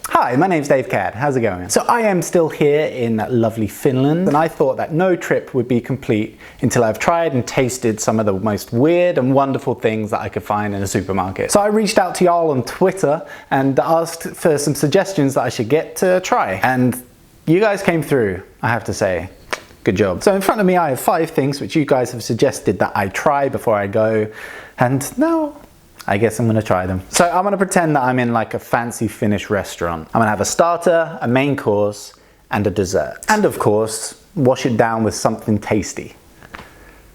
Hi, my name's Dave Cadd. How's it going? So I am still here in lovely Finland, and I thought that no trip would be complete until I've tried and tasted some of the most weird and wonderful things that I could find in a supermarket. So I reached out to y'all on Twitter and asked for some suggestions that I should get to try. And you guys came through, I have to say. Good job. So in front of me I have 5 things which you guys have suggested that I try before I go, and now I guess I'm gonna try them. So I'm gonna pretend that I'm in like a fancy Finnish restaurant. I'm gonna have a starter, a main course, and a dessert. And of course, wash it down with something tasty.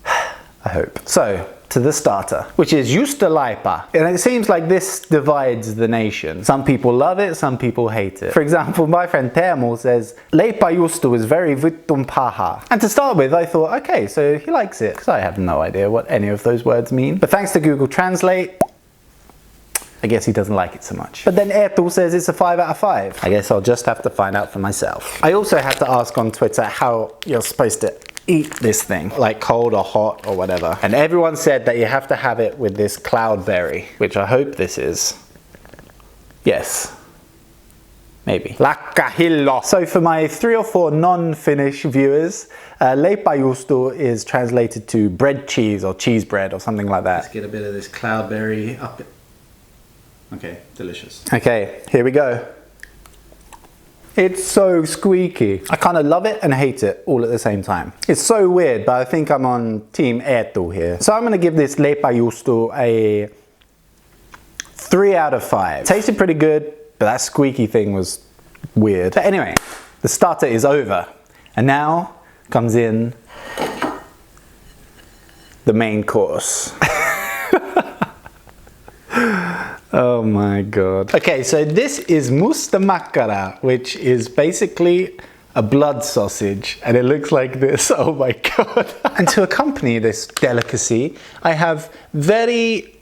I hope. So, to the starter, which is juustoleipä. And it seems like this divides the nation. Some people love it, some people hate it. For example, my friend Teemu says, Leipäjuusto is very vittun paha. And to start with, I thought, okay, so he likes it, because I have no idea what any of those words mean. But thanks to Google Translate, I guess he doesn't like it so much. But then Eetu says it's a 5 out of 5. I guess I'll just have to find out for myself. I also had to ask on Twitter how you're supposed to eat this thing, like cold or hot or whatever. And everyone said that you have to have it with this cloudberry, which I hope this is. Yes. Maybe. Lakkahillo. So for my 3 or 4 non-Finnish viewers, Leipäjuusto is translated to bread cheese or cheese bread or something like that. Let's get a bit of this cloudberry up. Okay, delicious. Okay, here we go. It's so squeaky. I kind of love it and hate it all at the same time. It's so weird, but I think I'm on team Eetu here. So I'm gonna give this Leipäjuusto a 3 out of 5. Tasted pretty good, but that squeaky thing was weird. But anyway, the starter is over. And now comes in the main course. Oh my god. Okay, so this is musta makkara, which is basically a blood sausage, and it looks like this. Oh my god. And to accompany this delicacy, I have very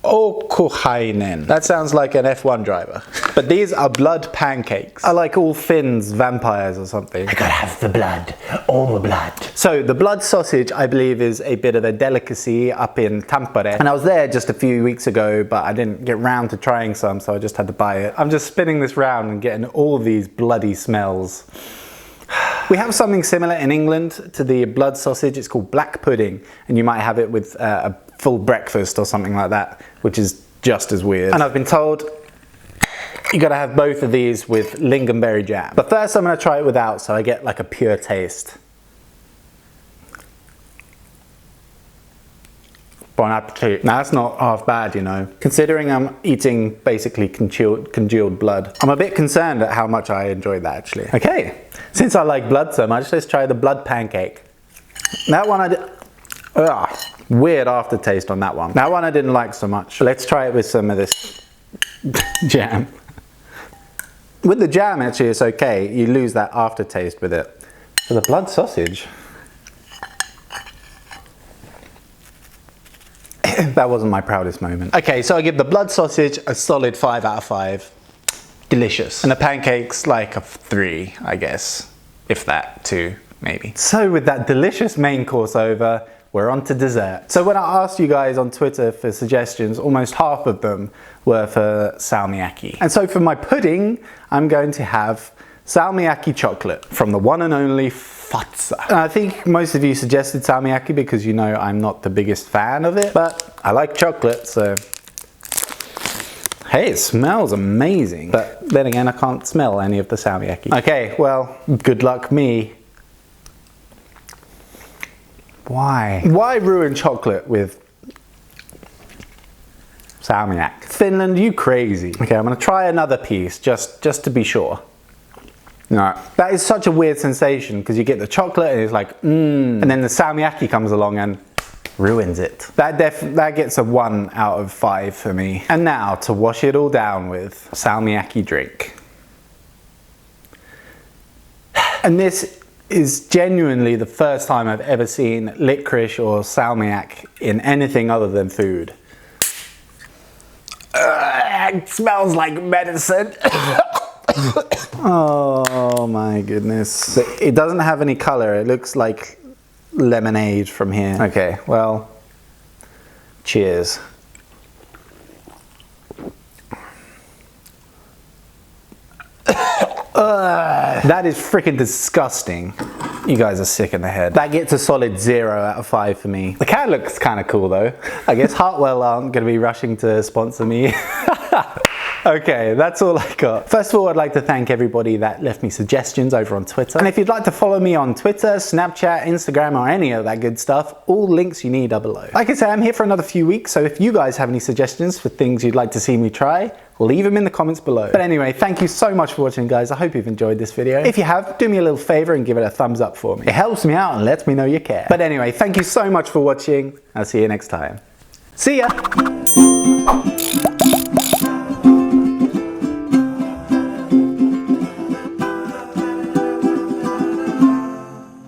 okkohainen. That sounds like an F1 driver. But these are blood pancakes. I like all Finns vampires or something. I gotta have the blood, all the blood. So the blood sausage, I believe, is a bit of a delicacy up in Tampere. And I was there just a few weeks ago, but I didn't get round to trying some, so I just had to buy it. I'm just spinning this round and getting all these bloody smells. We have something similar in England to the blood sausage. It's called black pudding, and you might have it with a full breakfast or something like that, which is just as weird. And I've been told you gotta have both of these with lingonberry jam. But first I'm gonna try it without, so I get like a pure taste. Bon appetit. Now that's not half bad, you know. Considering I'm eating basically congealed blood. I'm a bit concerned at how much I enjoyed that actually. Okay, since I like blood so much, let's try the blood pancake. That one I did, weird aftertaste on that one. That one I didn't like so much. Let's try it with some of this jam. With the jam actually it's okay, you lose that aftertaste with it. For the blood sausage, that wasn't my proudest moment. Okay, so I give the blood sausage a solid 5 out of 5. Delicious. And the pancakes like a 3, I guess. If that, 2, maybe. So with that delicious main course over, we're on to dessert. So when I asked you guys on Twitter for suggestions, almost half of them were for salmiakki. And so for my pudding, I'm going to have salmiakki chocolate from the one and only Fatsa. And I think most of you suggested salmiakki because you know I'm not the biggest fan of it, but I like chocolate, so hey, it smells amazing. But then again, I can't smell any of the salmiakki. Okay, well, good luck me. Why? Why ruin chocolate with salmiak? Finland, you crazy. Okay, I'm gonna try another piece just to be sure. No, that is such a weird sensation because you get the chocolate and it's like, and then the salmiakki comes along and ruins it. That gets a 1 out of 5 for me. And now to wash it all down with salmiakki drink. And this is genuinely the first time I've ever seen licorice or salmiak in anything other than food. It smells like medicine. Oh my goodness. It doesn't have any color. It looks like lemonade from here. Okay, well, cheers. That is freaking disgusting. You guys are sick in the head. That gets a solid 0 out of 5 for me. The cat looks kind of cool though. I guess Hartwell aren't going to be rushing to sponsor me. Okay, that's all I got. First of all, I'd like to thank everybody that left me suggestions over on Twitter. And if you'd like to follow me on Twitter, Snapchat, Instagram, or any of that good stuff, all links you need are below. Like I say, I'm here for another few weeks, so if you guys have any suggestions for things you'd like to see me try, leave them in the comments below. But anyway, thank you so much for watching, guys. I hope you've enjoyed this video. If you have, do me a little favor and give it a thumbs up for me. It helps me out and lets me know you care. But anyway, thank you so much for watching. I'll see you next time. See ya!